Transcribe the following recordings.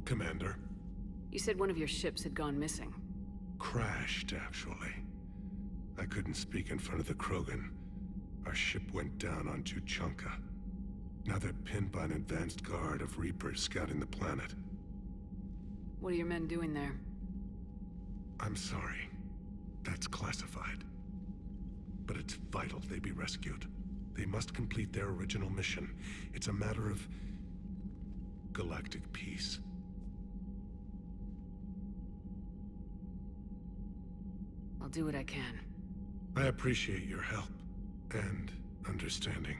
Commander. You said one of your ships had gone missing. Crashed, actually. I couldn't speak in front of the Krogan. Our ship went down on Tuchanka. Now they're pinned by an advanced guard of Reapers scouting the planet. What are your men doing there? I'm sorry. That's classified. But it's vital they be rescued. They must complete their original mission. It's a matter of galactic peace. I'll do what I can. I appreciate your help and understanding.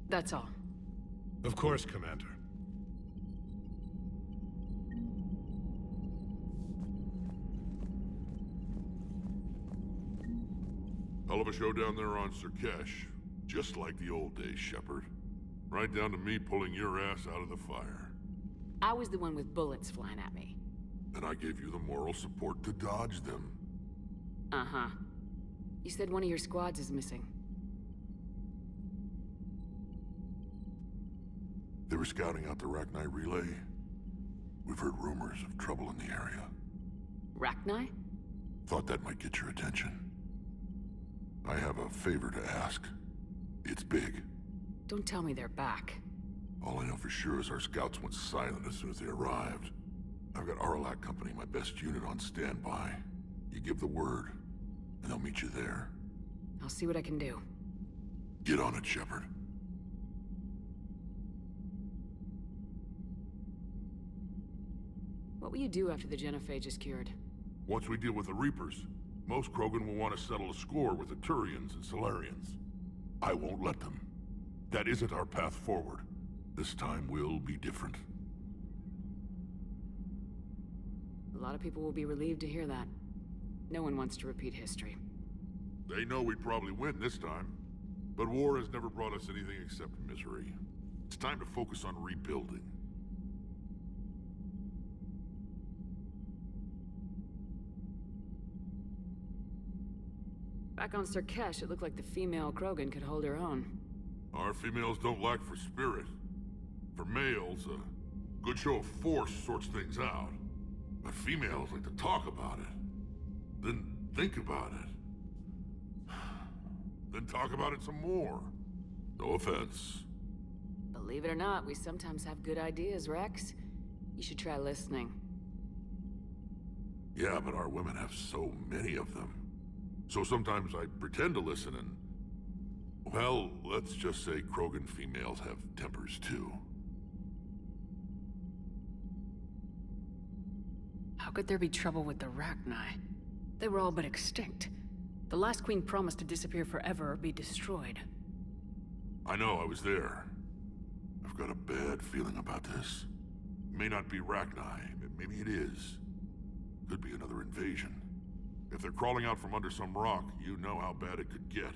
That's all. Of course, Commander. Hell of a show down there on Serkesh. Just like the old days, Shepard. Right down to me pulling your ass out of the fire. I was the one with bullets flying at me. And I gave you the moral support to dodge them. Uh-huh. You said one of your squads is missing. They were scouting out the Rachni relay. We've heard rumors of trouble in the area. Rachni? Thought that might get your attention. I have a favor to ask. It's big. Don't tell me they're back. All I know for sure is our scouts went silent as soon as they arrived. I've got Aralac Company, my best unit, on standby. You give the word, and they'll meet you there. I'll see what I can do. Get on it, Shepard. What will you do after the genophage is cured? Once we deal with the Reapers, most Krogan will want to settle a score with the Turians and Solarians. I won't let them. That isn't our path forward. This time will be different. A lot of people will be relieved to hear that. No one wants to repeat history. They know we'd probably win this time. But war has never brought us anything except misery. It's time to focus on rebuilding. Back on Serkesh, it looked like the female Krogan could hold her own. Our females don't lack for spirit. For males, a good show of force sorts things out. But females like to talk about it. Then think about it. Then talk about it some more. No offense. Believe it or not, we sometimes have good ideas, Rex. You should try listening. Yeah, but our women have so many of them. So sometimes I pretend to listen and... Well, let's just say Krogan females have tempers too. How could there be trouble with the Rachni? They were all but extinct. The last queen promised to disappear forever or be destroyed. I know, I was there. I've got a bad feeling about this. It may not be Rachni, maybe it is. Could be another invasion. If they're crawling out from under some rock, you know how bad it could get.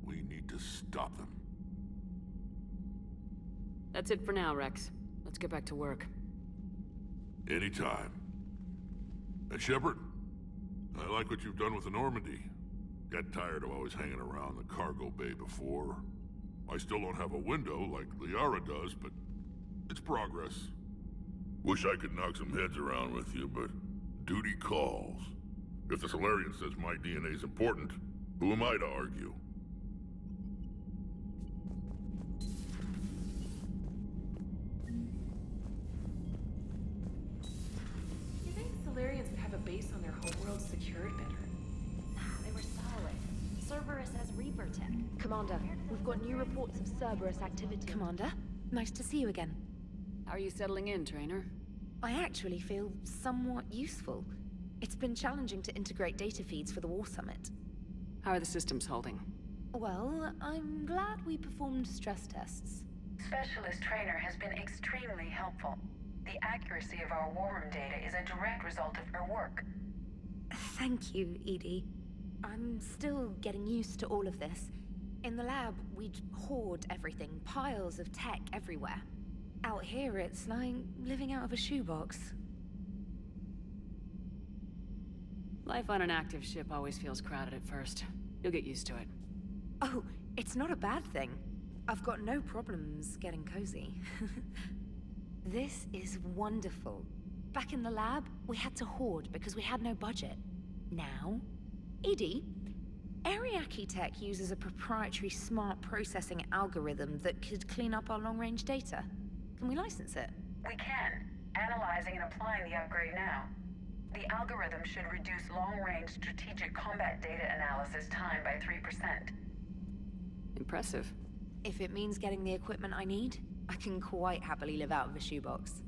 We need to stop them. That's it for now, Rex. Let's get back to work. Anytime. And Shepard, I like what you've done with the Normandy. Got tired of always hanging around the cargo bay before. I still don't have a window like Liara does, but it's progress. Wish I could knock some heads around with you, but duty calls. If the Solarian says my DNA's important, who am I to argue? You think Solarians would have a base on their homeworld secured better? Nah, they were solid. Cerberus has Reaper tech. Commander, we've got new reports of Cerberus activity. Commander, nice to see you again. How are you settling in, Trainer? I actually feel somewhat useful. It's been challenging to integrate data feeds for the War Summit. How are the systems holding? Well, I'm glad we performed stress tests. Specialist Trainer has been extremely helpful. The accuracy of our war room data is a direct result of her work. Thank you, Edie. I'm still getting used to all of this. In the lab, we'd hoard everything, piles of tech everywhere. Out here, it's like living out of a shoebox. Life on an active ship always feels crowded at first. You'll get used to it. Oh, it's not a bad thing. I've got no problems getting cozy. This is wonderful. Back in the lab, we had to hoard because we had no budget. Now, Edie, Ariake Tech uses a proprietary smart processing algorithm that could clean up our long-range data. Can we license it? We can. Analyzing and applying the upgrade now. The algorithm should reduce long-range strategic combat data analysis time by 3%. Impressive. If it means getting the equipment I need, I can quite happily live out of a shoebox.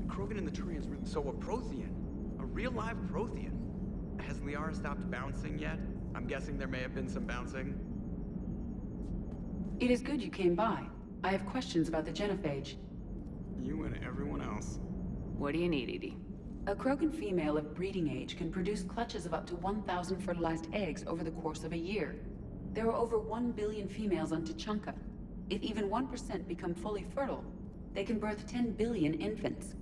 Krogan and the Turians were so a Prothean. A real live Prothean. Has Liara stopped bouncing yet? I'm guessing there may have been some bouncing. It is good you came by. I have questions about the genophage. You and everyone else. What do you need, Edie? A Krogan female of breeding age can produce clutches of up to 1,000 fertilized eggs over the course of a year. There are over 1 billion females on Tuchanka. If even 1% become fully fertile, they can birth 10 billion infants.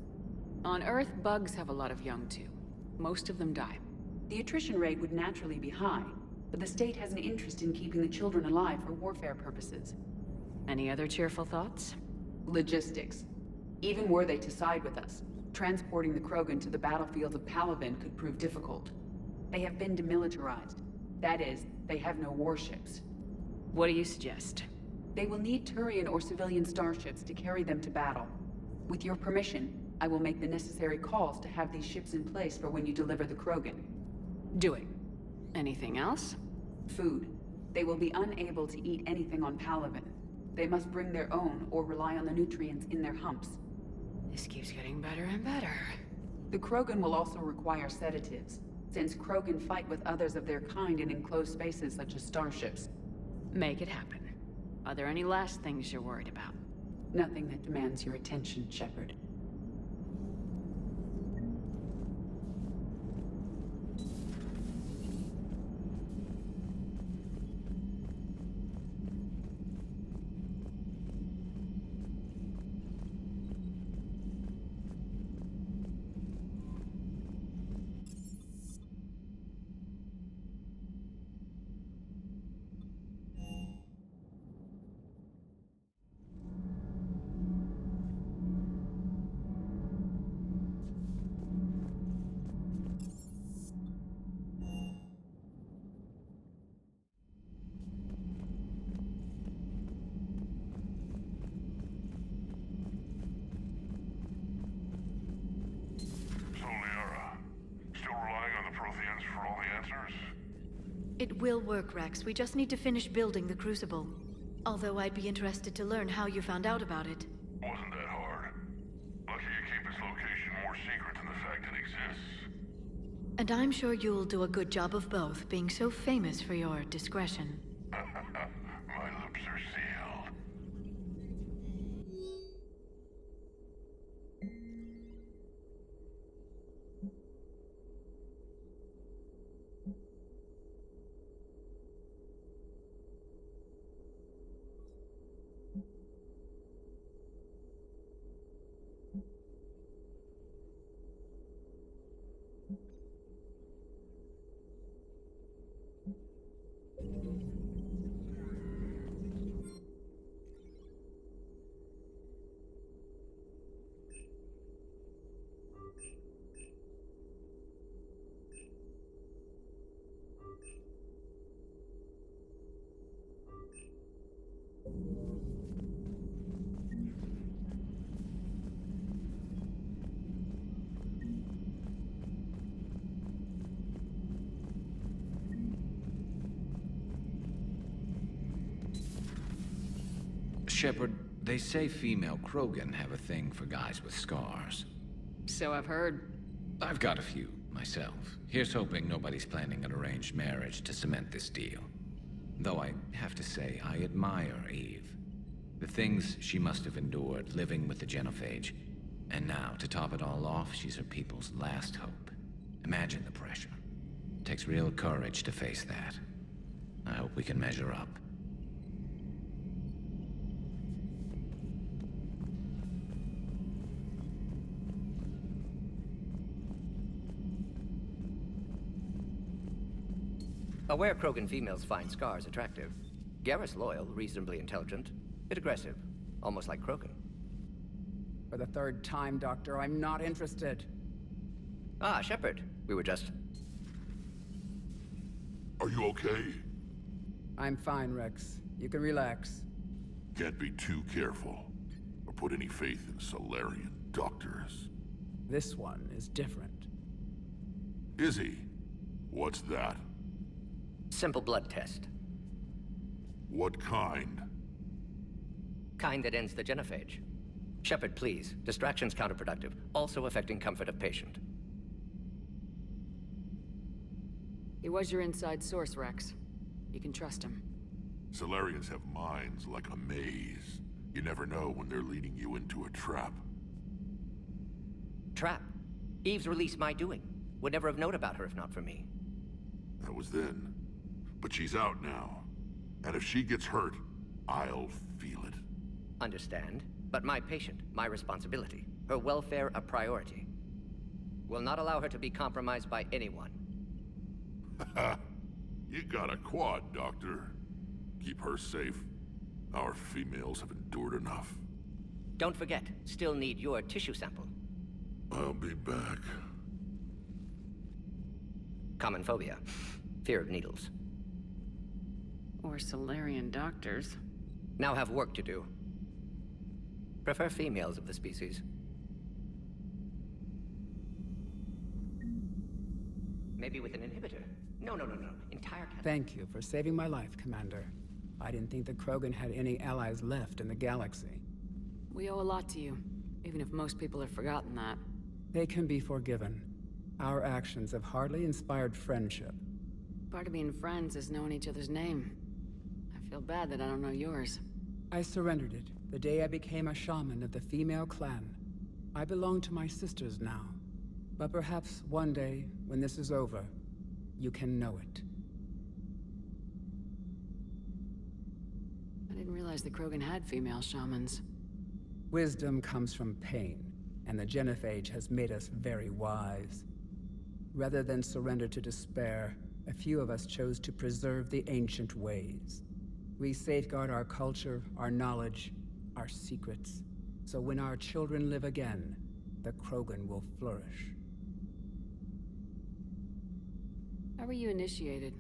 On Earth, bugs have a lot of young too. Most of them die. The attrition rate would naturally be high, but the state has an interest in keeping the children alive for warfare purposes. Any other cheerful thoughts? Logistics. Even were they to side with us, transporting the Krogan to the battlefields of Palaven could prove difficult. They have been demilitarized. That is, they have no warships. What do you suggest? They will need Turian or civilian starships to carry them to battle. With your permission, I will make the necessary calls to have these ships in place for when you deliver the Krogan. Do it. Anything else? Food. They will be unable to eat anything on Palaven. They must bring their own or rely on the nutrients in their humps. This keeps getting better and better. The Krogan will also require sedatives, since Krogan fight with others of their kind in enclosed spaces such as starships. Make it happen. Are there any last things you're worried about? Nothing that demands your attention, Shepard. It will work, Rex. We just need to finish building the Crucible. Although I'd be interested to learn how you found out about it. Wasn't that hard. Lucky you keep its location more secret than the fact it exists. And I'm sure you'll do a good job of both, being so famous for your discretion. My lips are sealed. Shepard, they say female Krogan have a thing for guys with scars. So I've heard. I've got a few, myself. Here's hoping nobody's planning an arranged marriage to cement this deal. Though I have to say, I admire Eve. The things she must have endured living with the Genophage. And now, to top it all off, she's her people's last hope. Imagine the pressure. Takes real courage to face that. I hope we can measure up. Aware Krogan females find scars attractive. Garrus loyal, reasonably intelligent, bit aggressive, almost like Krogan. For the third time, Doctor, I'm not interested. Ah, Shepard. We were just... Are you okay? I'm fine, Rex. You can relax. Can't be too careful, or put any faith in Solarian doctors. This one is different. Is he? What's that? Simple blood test. What kind? Kind that ends the genophage. Shepard, please. Distraction's counterproductive, also affecting comfort of patient. He was your inside source, Rex. You can trust him. Solarians have minds like a maze. You never know when they're leading you into a trap. Trap? Eve's release my doing. Would never have known about her if not for me. That was then. But she's out now. And if she gets hurt, I'll feel it. Understand. But my patient, my responsibility. Her welfare a priority. Will not allow her to be compromised by anyone. You got a quad, Doctor. Keep her safe. Our females have endured enough. Don't forget, still need your tissue sample. I'll be back. Common phobia. Fear of needles. Or Solarian doctors. Now have work to do. Prefer females of the species. Maybe with an inhibitor. No. Entire cat. Thank you for saving my life, Commander. I didn't think the Krogan had any allies left in the galaxy. We owe a lot to you, even if most people have forgotten that. They can be forgiven. Our actions have hardly inspired friendship. Part of being friends is knowing each other's name. I feel bad that I don't know yours. I surrendered it the day I became a shaman of the female clan. I belong to my sisters now. But perhaps one day, when this is over, you can know it. I didn't realize the Krogan had female shamans. Wisdom comes from pain, and the Genophage has made us very wise. Rather than surrender to despair, a few of us chose to preserve the ancient ways. We safeguard our culture, our knowledge, our secrets. So when our children live again, the Krogan will flourish. How were you initiated?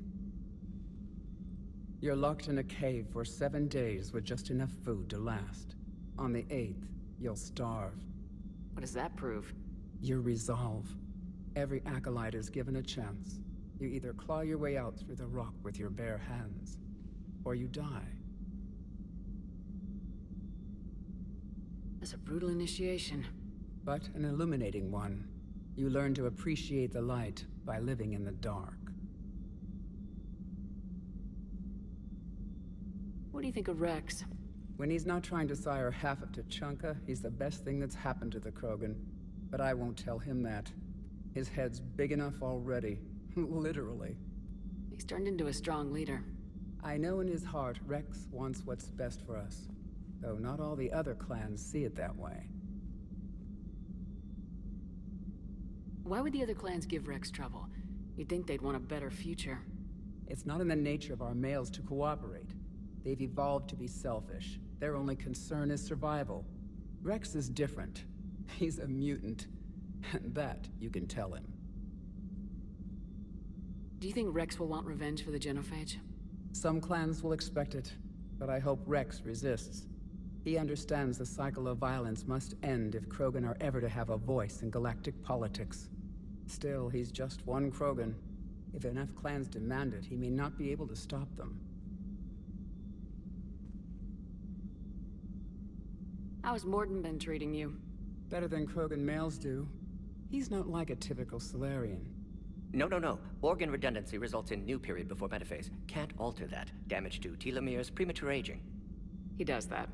You're locked in a cave for 7 days with just enough food to last. On the 8th, you'll starve. What does that prove? Your resolve. Every acolyte is given a chance. You either claw your way out through the rock with your bare hands, or you die. That's a brutal initiation. But an illuminating one. You learn to appreciate the light by living in the dark. What do you think of Rex? When he's not trying to sire half of Tuchanka, he's the best thing that's happened to the Krogan. But I won't tell him that. His head's big enough already. Literally. He's turned into a strong leader. I know in his heart Rex wants what's best for us. Though not all the other clans see it that way. Why would the other clans give Rex trouble? You'd think they'd want a better future. It's not in the nature of our males to cooperate. They've evolved to be selfish. Their only concern is survival. Rex is different. He's a mutant. And that you can tell him. Do you think Rex will want revenge for the Genophage? Some clans will expect it, but I hope Rex resists. He understands the cycle of violence must end if Krogan are ever to have a voice in galactic politics. Still, he's just one Krogan. If enough clans demand it, he may not be able to stop them. How's Morden been treating you? Better than Krogan males do. He's not like a typical Solarian. No. Organ redundancy results in new period before metaphase. Can't alter that. Damage to telomeres, premature aging. He does that.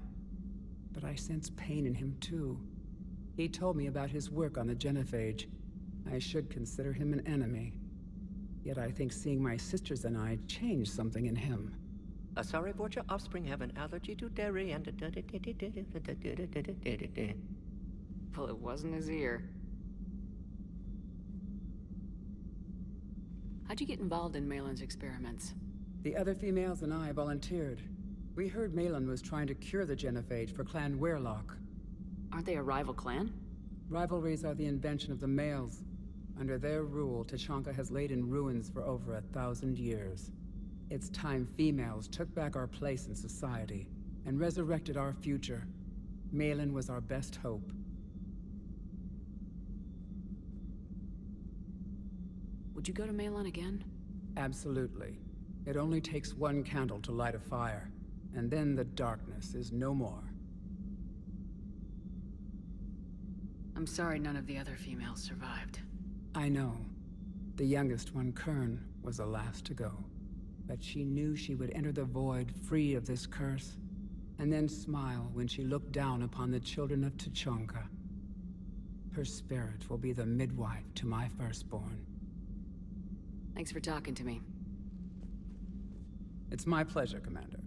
But I sense pain in him too. He told me about his work on the genophage. I should consider him an enemy. Yet I think seeing my sisters and I changed something in him. Sorry, Vorcha offspring have an allergy to dairy and... Well, it wasn't his ear. How'd you get involved in Malin's experiments? The other females and I volunteered. We heard Malin was trying to cure the genophage for Clan Weirlock. Aren't they a rival clan? Rivalries are the invention of the males. Under their rule, Tuchanka has laid in ruins for over 1,000 years. It's time females took back our place in society and resurrected our future. Malin was our best hope. Would you go to Malin again? Absolutely. It only takes one candle to light a fire, and then the darkness is no more. I'm sorry none of the other females survived. I know. The youngest one, Kern, was the last to go. But she knew she would enter the void free of this curse, and then smile when she looked down upon the children of Tuchanka. Her spirit will be the midwife to my firstborn. Thanks for talking to me. It's my pleasure, Commander.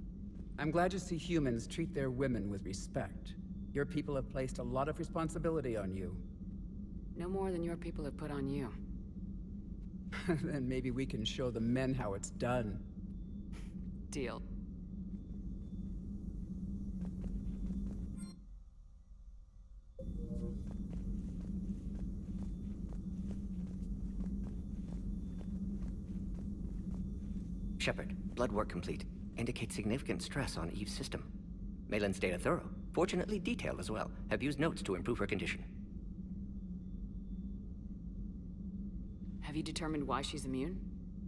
I'm glad to see humans treat their women with respect. Your people have placed a lot of responsibility on you. No more than your people have put on you. Then maybe we can show the men how it's done. Deal. Shepard, blood work complete. Indicates significant stress on Eve's system. Malin's data thorough. Fortunately detailed as well. Have used notes to improve her condition. Have you determined why she's immune?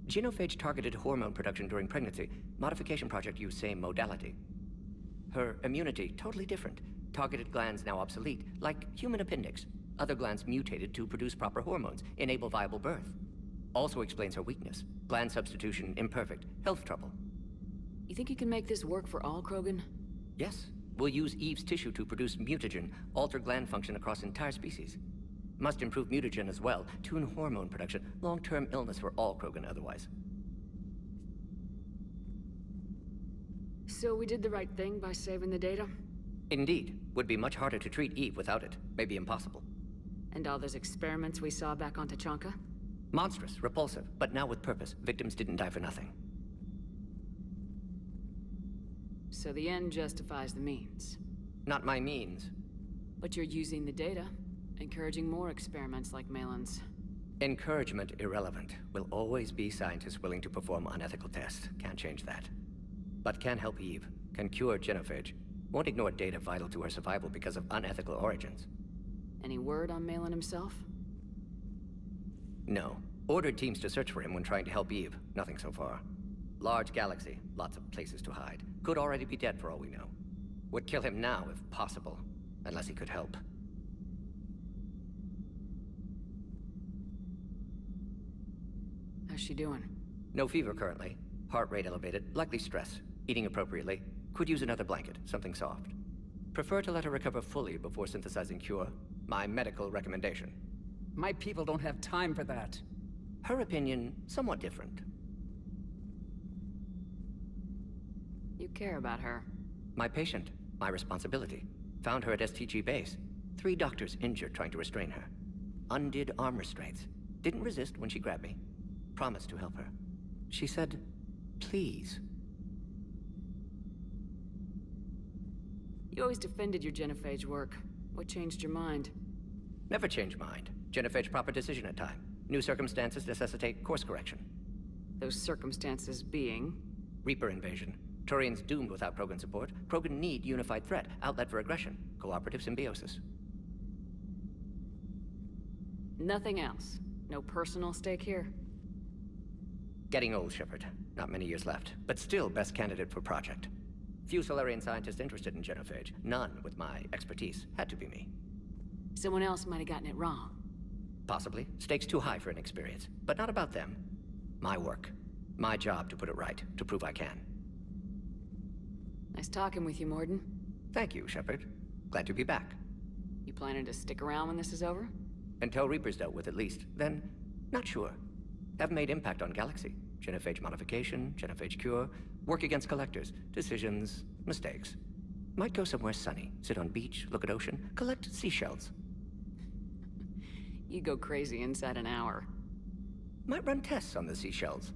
Genophage targeted hormone production during pregnancy. Modification project used same modality. Her immunity, totally different. Targeted glands now obsolete, like human appendix. Other glands mutated to produce proper hormones, enable viable birth. Also explains her weakness. Gland substitution imperfect. Health trouble. You think you can make this work for all Krogan? Yes. We'll use Eve's tissue to produce mutagen, alter gland function across entire species. Must improve mutagen as well, tune hormone production, long-term illness for all Krogan otherwise. So we did the right thing by saving the data? Indeed. Would be much harder to treat Eve without it. Maybe impossible. And all those experiments we saw back on Tuchanka? Monstrous, repulsive, but now with purpose. Victims didn't die for nothing. So the end justifies the means. Not my means. But you're using the data, encouraging more experiments like Malin's. Encouragement irrelevant. Will always be scientists willing to perform unethical tests. Can't change that. But can help Eve. Can cure genophage. Won't ignore data vital to her survival because of unethical origins. Any word on Malin himself? No. Ordered teams to search for him when trying to help Eve. Nothing so far. Large galaxy. Lots of places to hide. Could already be dead for all we know. Would kill him now if possible. Unless he could help. How's she doing? No fever currently. Heart rate elevated. Likely stress. Eating appropriately. Could use another blanket. Something soft. Prefer to let her recover fully before synthesizing cure. My medical recommendation. My people don't have time for that. Her opinion, somewhat different. You care about her. My patient. My responsibility. Found her at STG base. 3 doctors injured trying to restrain her. Undid arm restraints. Didn't resist when she grabbed me. Promised to help her. She said, please. You always defended your genophage work. What changed your mind? Never change mind. Genophage proper decision at time. New circumstances necessitate course correction. Those circumstances being? Reaper invasion. Turians doomed without Krogan support. Krogan need unified threat. Outlet for aggression. Cooperative symbiosis. Nothing else? No personal stake here? Getting old, Shepard. Not many years left. But still best candidate for project. Few Solarian scientists interested in genophage. None with my expertise. Had to be me. Someone else might have gotten it wrong. Possibly. Stakes too high for inexperience. But not about them. My work. My job to put it right. To prove I can. Nice talking with you, Morden. Thank you, Shepard. Glad to be back. You planning to stick around when this is over? Until Reaper's dealt with, at least. Then, not sure. Have made impact on Galaxy. Genophage modification, genophage cure, work against collectors, decisions, mistakes. Might go somewhere sunny, sit on beach, look at ocean, collect seashells. You go crazy inside an hour. Might run tests on the seashells.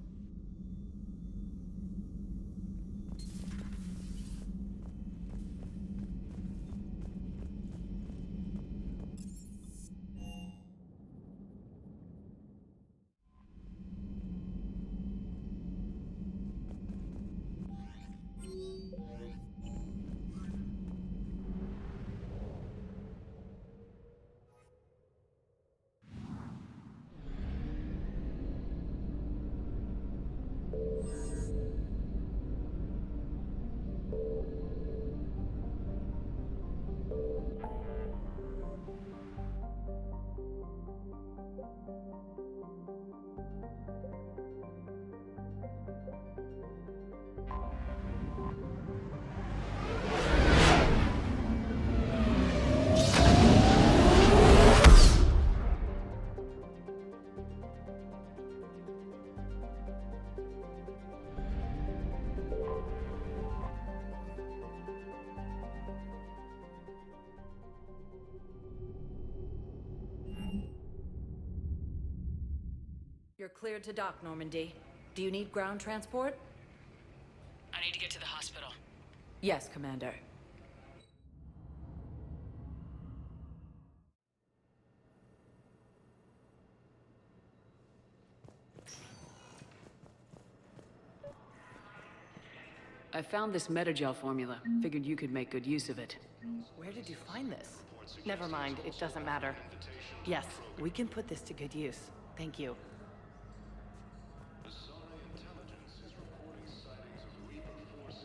You're cleared to dock, Normandy. Do you need ground transport? I need to get to the hospital. Yes, Commander. I found this metagel formula. Figured you could make good use of it. Where did you find this? Never mind, it doesn't matter. Yes, we can put this to good use. Thank you.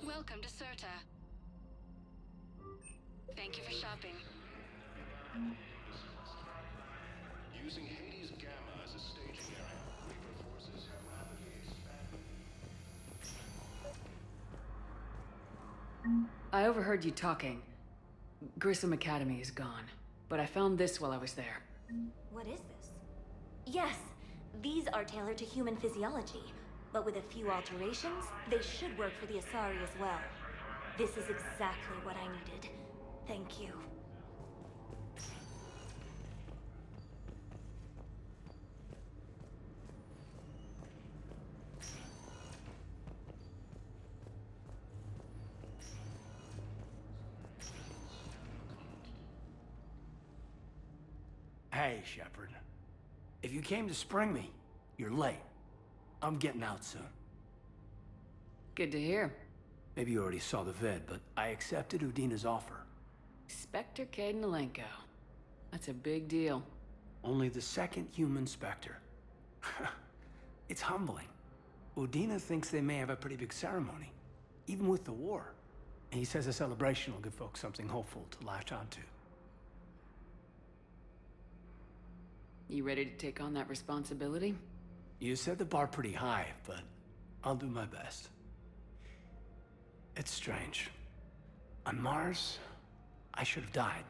Welcome to Serta. Thank you for shopping. Using Hades Gamma as a staging area, Reaper forces have rapidly expanded. I overheard you talking. Grissom Academy is gone, but I found this while I was there. What is this? Yes, these are tailored to human physiology, but with a few alterations, they should work for the Asari as well. This is exactly what I needed. Thank you. Hey, Shepard. If you came to spring me, you're late. I'm getting out soon. Good to hear. Maybe you already saw the vid, but I accepted Udina's offer. Spectre Cadenalenko. That's a big deal. Only the second human Spectre. It's humbling. Udina thinks they may have a pretty big ceremony, even with the war. And he says a celebration will give folks something hopeful to latch onto. You ready to take on that responsibility? You set the bar pretty high, but I'll do my best. It's strange. On Mars, I should have died.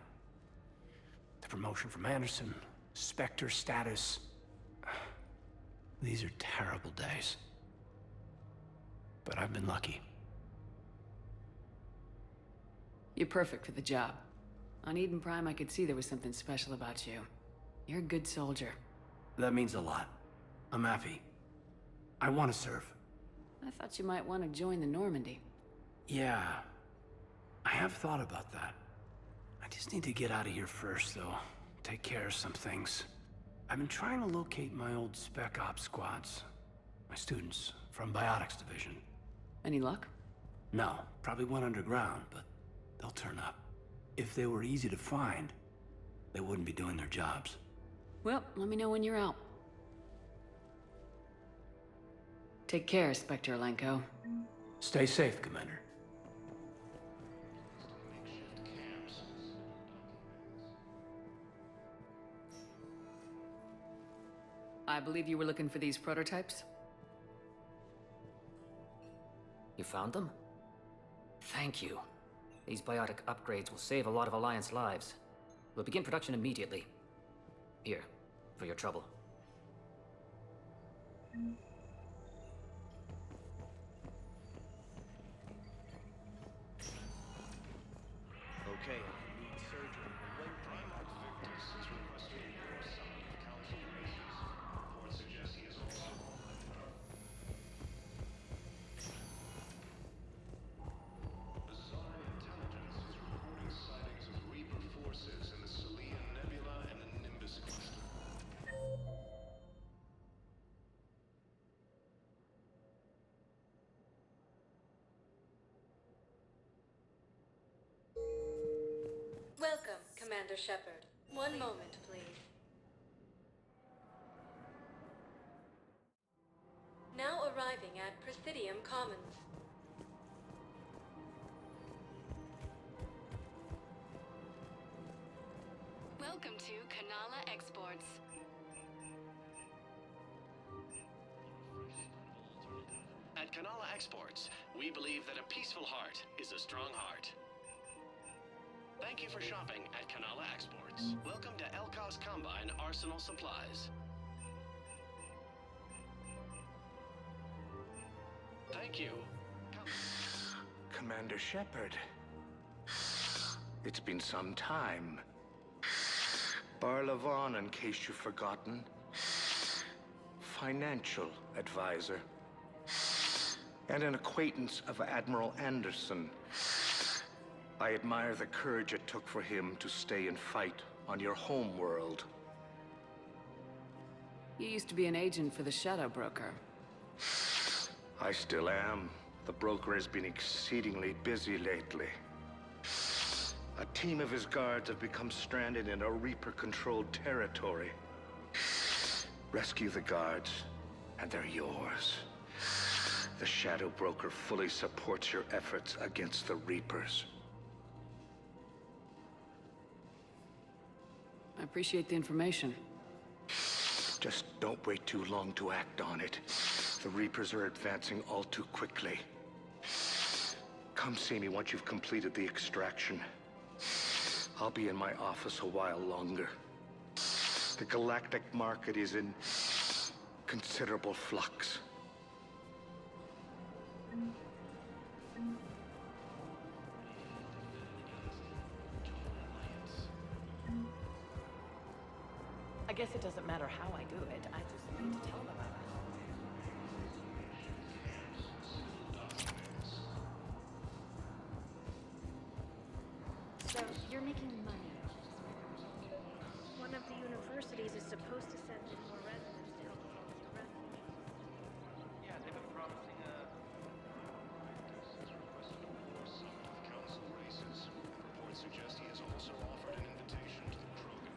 The promotion from Anderson, Spectre status. These are terrible days. But I've been lucky. You're perfect for the job. On Eden Prime, I could see there was something special about you. You're a good soldier. That means a lot. I'm happy. I want to serve. I thought you might want to join the Normandy. Yeah, I have thought about that. I just need to get out of here first, though. Take care of some things. I've been trying to locate my old Spec Ops squads. My students from Biotics Division. Any luck? No, probably went underground, but they'll turn up. If they were easy to find, they wouldn't be doing their jobs. Well, let me know when you're out. Take care, Spectre Alenko. Stay safe, Commander. I believe you were looking for these prototypes? You found them? Thank you. These biotic upgrades will save a lot of Alliance lives. We'll begin production immediately. Here, for your trouble. Okay, need surgery. Primarch Victus is requesting your son of Council Races. Reports suggest he is also Bizarre intelligence is reporting sightings of Reaper forces in the Selenian Nebula and the Nimbus cluster. Welcome, Commander Shepard. One moment, please. Now arriving at Presidium Commons. Welcome to Kanala Exports. At Kanala Exports, we believe that a peaceful heart is a strong heart. Thank you for shopping at Kanala Exports. Welcome to Elkos Combine Arsenal Supplies. Thank you. Commander Shepard. It's been some time. Barlavon, in case you've forgotten. Financial advisor. And an acquaintance of Admiral Anderson. I admire the courage it took for him to stay and fight on your home world. You used to be an agent for the Shadow Broker. I still am. The broker has been exceedingly busy lately. A team of his guards have become stranded in a Reaper-controlled territory. Rescue the guards, and they're yours. The Shadow Broker fully supports your efforts against the Reapers. I appreciate the information. Just don't wait too long to act on it. The Reapers are advancing all too quickly. Come see me once you've completed the extraction. I'll be in my office a while longer. The galactic market is in considerable flux. I guess it doesn't matter how I do it. I just need to tell them about it. So, you're making money. One of the universities is supposed to send in more residents to help with all these refugees. Yeah, they've been promising Council Races. Reports suggest he has also offered an invitation to the Krogan.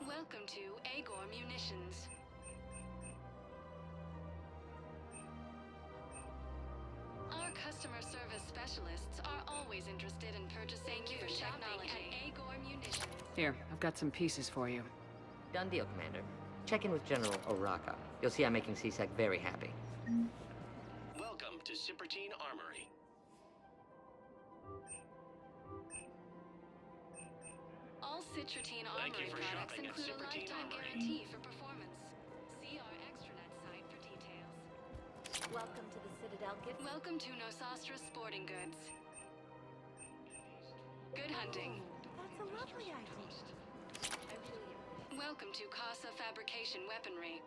Welcome to Agor Munitions. Our customer service specialists are always interested in purchasing new technology at Agor Munitions. Here, I've got some pieces for you. Done deal, Commander. Check in with General Oraka. You'll see I'm making CSEC very happy. Welcome to Cipertine Armory. All Citrotine Armory products include a lifetime guarantee for performance. See our extranet site for details. Welcome to the Citadel gift. Welcome to Nosastra Sporting Goods. Good hunting. That's a lovely idea. I really Welcome to Casa Fabrication Weaponry.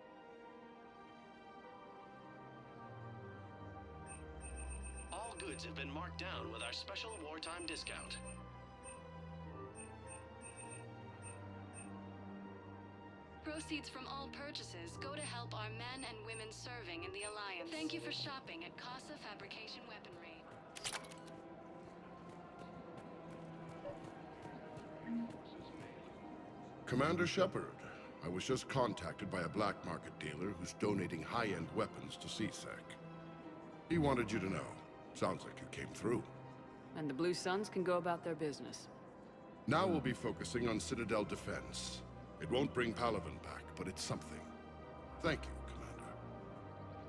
All goods have been marked down with our special wartime discount. Proceeds from all purchases go to help our men and women serving in the Alliance. Thank you for shopping at Casa Fabrication Weaponry. Commander Shepard, I was just contacted by a black market dealer who's donating high-end weapons to CSEC. He wanted you to know. Sounds like you came through. And the Blue Suns can go about their business. Now we'll be focusing on Citadel defense. It won't bring Palaven back, but it's something. Thank you, Commander.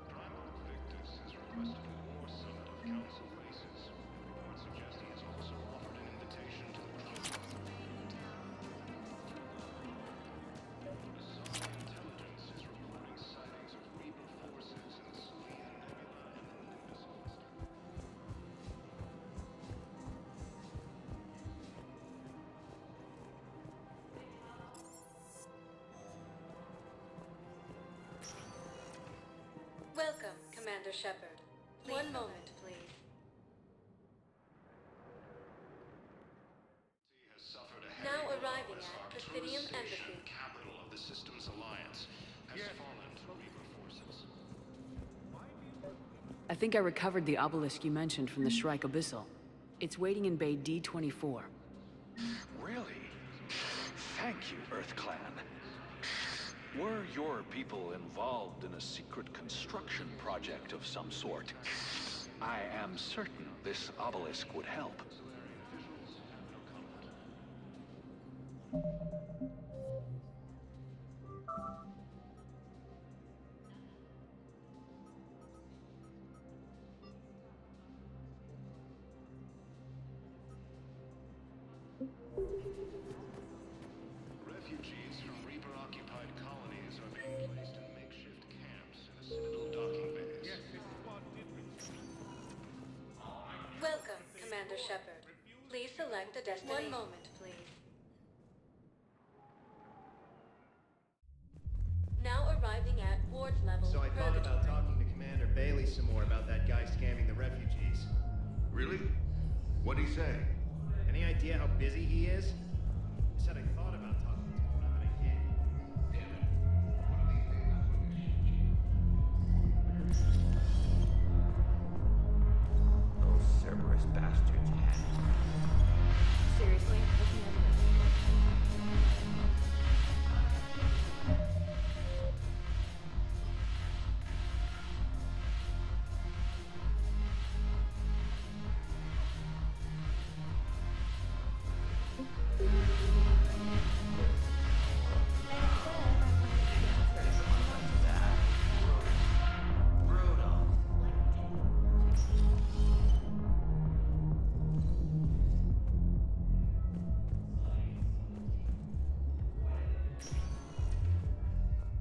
Primal Victus has requested a war summit of Council races. Reports suggest he has also offered an invitation to the crew. Asari intelligence is reporting sightings of Reaper forces in the Salian Nebula and the Nimbus cluster. Welcome, Commander Shepard. One moment, please. Has suffered a Now heavy blow arriving as at Arcturus Presidium Station, Embassy. capital of the system's alliance, has fallen to Reaper forces. I think I recovered the obelisk you mentioned from the Shrike Abyssal. It's waiting in Bay D-24. Really? Thank you, Earth Clan. Were your people involved in a secret construction project of some sort? I am certain this obelisk would help. Refugees from Reaper-occupied colonies are being placed in makeshift camps in the Sentinel docking bays. Welcome, Commander Shepard. Please select a destination. One moment, please. Now arriving at Ward's level. So I thought about talking to Commander Bailey some more about that guy scamming the refugees. Really? What'd he say? Any idea how busy he is? I said I thought about talking to him, not that I did. Damn it. What are these things? Those Cerberus bastards had it. Seriously? Looking at this.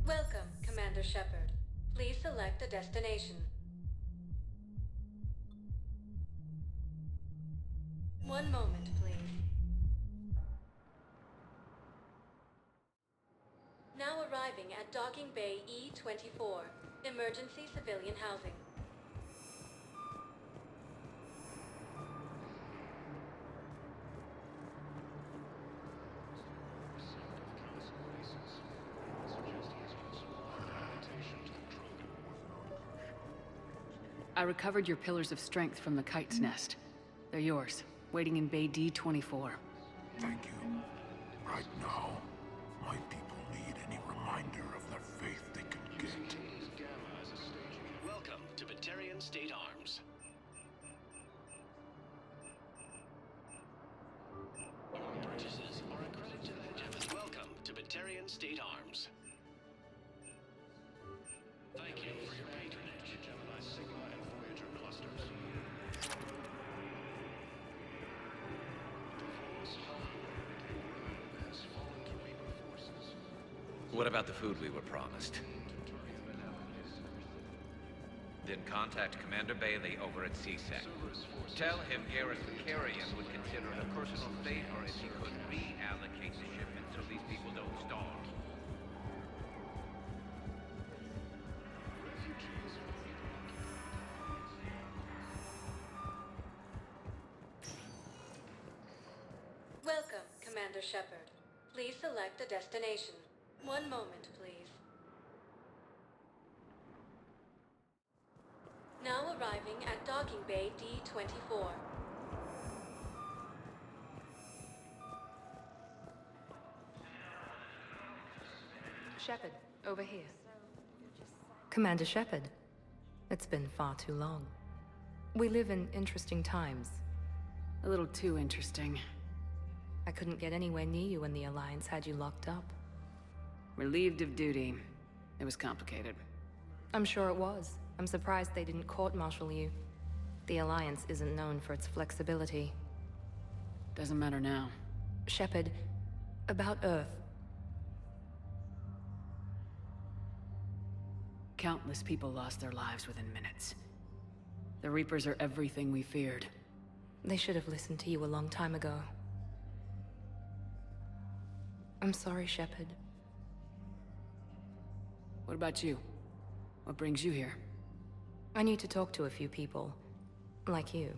Welcome, Commander Shepard. Please select a destination. One moment, please. Now arriving at Docking Bay E-24, emergency civilian housing. I recovered your pillars of strength from the kite's nest. They're yours, waiting in Bay D-24. Thank you. Right now, my people need any reminder of their faith they can get. Welcome to Batarian State Arms. Your purchases are a credit to the Hegemon. Welcome to Batarian State Arms. Thank you for your patronage, Gemini Sigma and Voyager clusters. Has fallen to Reaper forces. What about the food we were promised? Then contact Commander Bailey over at CSEC. Tell him Garrison Carrion would consider it a personal favor if he could reallocate the shipment so these people don't starve. Welcome, Commander Shepard. Please select a destination. One moment, please. Now arriving at Docking Bay D-24. Shepard, over here. Commander Shepard, it's been far too long. We live in interesting times. A little too interesting. I couldn't get anywhere near you when the Alliance had you locked up. Relieved of duty. It was complicated. I'm sure it was. I'm surprised they didn't court-martial you. The Alliance isn't known for its flexibility. Doesn't matter now. Shepard, about Earth. Countless people lost their lives within minutes. The Reapers are everything we feared. They should have listened to you a long time ago. I'm sorry, Shepard. What about you? What brings you here? I need to talk to a few people. Like you.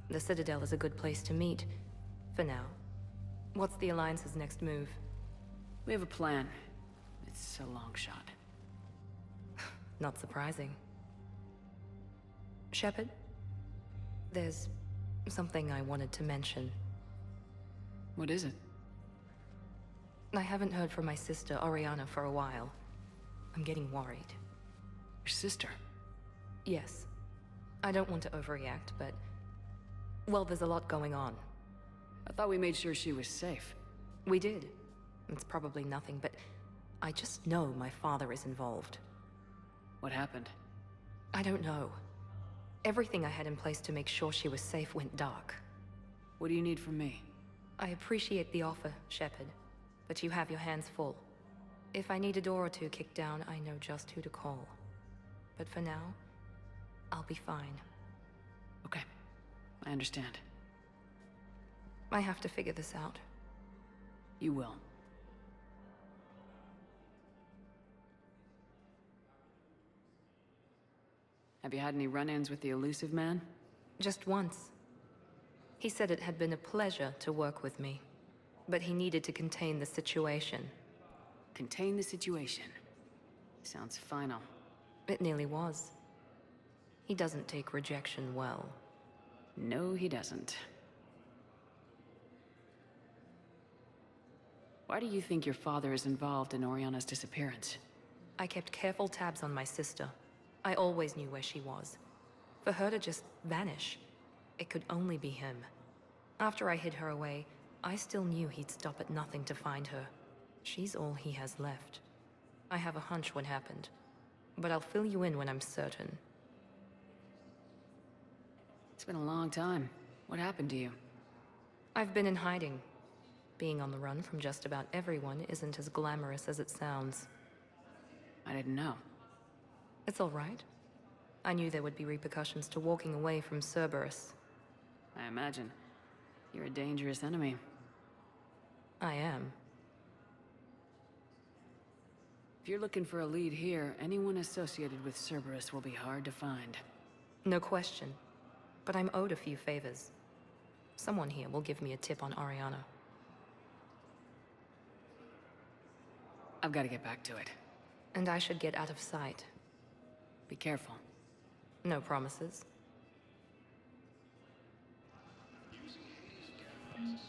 The Citadel is a good place to meet. For now. What's the Alliance's next move? We have a plan. It's a long shot. Not surprising. Shepard? There's something I wanted to mention. What is it? I haven't heard from my sister, Oriana, for a while. I'm getting worried. Your sister? Yes. I don't want to overreact, but... well, there's a lot going on. I thought we made sure she was safe. We did. It's probably nothing, but... I just know my father is involved. What happened? I don't know. Everything I had in place to make sure she was safe went dark. What do you need from me? I appreciate the offer, Shepard, but you have your hands full. If I need a door or two kicked down, I know just who to call. But for now, I'll be fine. Okay. I understand. I have to figure this out. You will. Have you had any run-ins with the elusive man? Just once. He said it had been a pleasure to work with me, but he needed to contain the situation. Contain the situation. Sounds final. It nearly was. He doesn't take rejection well. No, he doesn't. Why do you think your father is involved in Oriana's disappearance? I kept careful tabs on my sister. I always knew where she was. For her to just vanish, it could only be him. After I hid her away, I still knew he'd stop at nothing to find her. She's all he has left. I have a hunch what happened, but I'll fill you in when I'm certain. It's been a long time. What happened to you? I've been in hiding. Being on the run from just about everyone isn't as glamorous as it sounds. I didn't know. It's all right. I knew there would be repercussions to walking away from Cerberus. I imagine. You're a dangerous enemy. I am. If you're looking for a lead here, anyone associated with Cerberus will be hard to find. No question. But I'm owed a few favors. Someone here will give me a tip on Oriana. I've got to get back to it. And I should get out of sight. Be careful. No promises. Using Hades'